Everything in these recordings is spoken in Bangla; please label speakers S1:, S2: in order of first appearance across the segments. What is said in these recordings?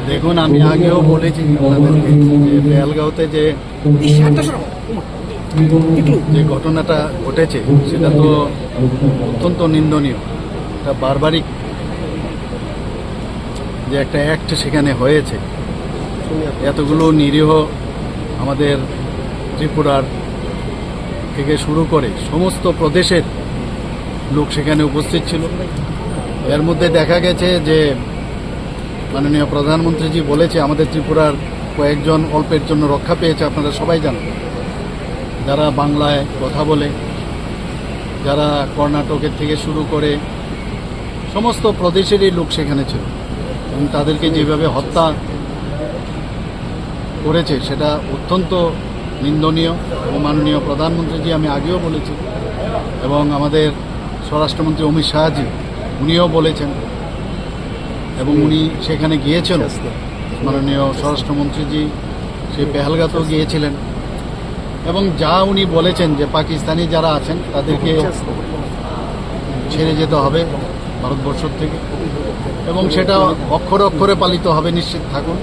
S1: দেখুন, আমি আগেও বলেছি আপনাদেরকে যে পেহেলগাঁওতে যে ঘটনাটা ঘটেছে সেটা তো অত্যন্ত নিন্দনীয়। একটা বারবারিক যে একটা অ্যাক্ট সেখানে হয়েছে, এতগুলো নিরীহ আমাদের ত্রিপুরার থেকে শুরু করে সমস্ত প্রদেশের লোক সেখানে উপস্থিত ছিল। এর মধ্যে দেখা গেছে যে মাননীয় প্রধানমন্ত্রীজি বলেছে আমাদের ত্রিপুরার কয়েকজন অল্পের জন্য রক্ষা পেয়েছে। আপনারা সবাই জানেন, যারা বাংলায় কথা বলে, যারা কর্ণাটকের থেকে শুরু করে সমস্ত প্রদেশেরই লোক সেখানে ছিল, এবং তাদেরকে যেভাবে হত্যা করেছে সেটা অত্যন্ত নিন্দনীয়। এবং মাননীয় প্রধানমন্ত্রীজি, আমি আগেও বলেছি, এবং আমাদের স্বরাষ্ট্রমন্ত্রী অমিত শাহজি উনিও বলেছেন, এবং উনি সেখানে গিয়েছেন। মাননীয় স্বরাষ্ট্রমন্ত্রীজি সেই পেহেলগাঁতেও গিয়েছিলেন, এবং যা উনি বলেছেন যে পাকিস্তানি যারা আছেন তাদেরকে ছেড়ে যেতে হবে ভারতবর্ষ থেকে, এবং সেটা অক্ষরে অক্ষরে পালিত হবে, নিশ্চিত থাকুন।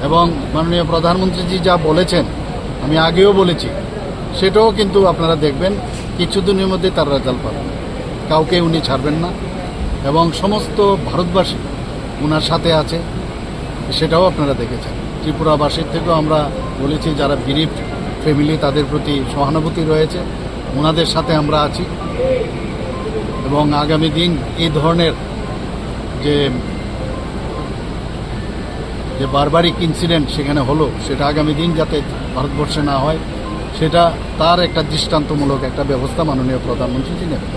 S1: এবং মাননীয় প্রধানমন্ত্রীজি যা বলেছেন, আমি আগেও বলেছি, সেটাও কিন্তু আপনারা দেখবেন কিছুদিনের মধ্যে তার রেজাল্ট পাবেন। কাউকে উনি ছাড়বেন না, এবং সমস্ত ভারতবাসী ওনার সাথে আছে, সেটাও আপনারা দেখেছেন। ত্রিপুরাবাসীর থেকেও আমরা বলেছি, যারা গরিব ফ্যামিলি তাদের প্রতি সহানুভূতি রয়েছে, ওনাদের সাথে আমরা আছি। এবং আগামী দিন এই ধরনের যে বারবারিক ইনসিডেন্ট সেখানে হলো, সেটা আগামী দিন যাতে ভারতবর্ষে না হয়, সেটা তার একটা দৃষ্টান্তমূলক একটা ব্যবস্থা মাননীয় প্রধানমন্ত্রীজি নেবেন।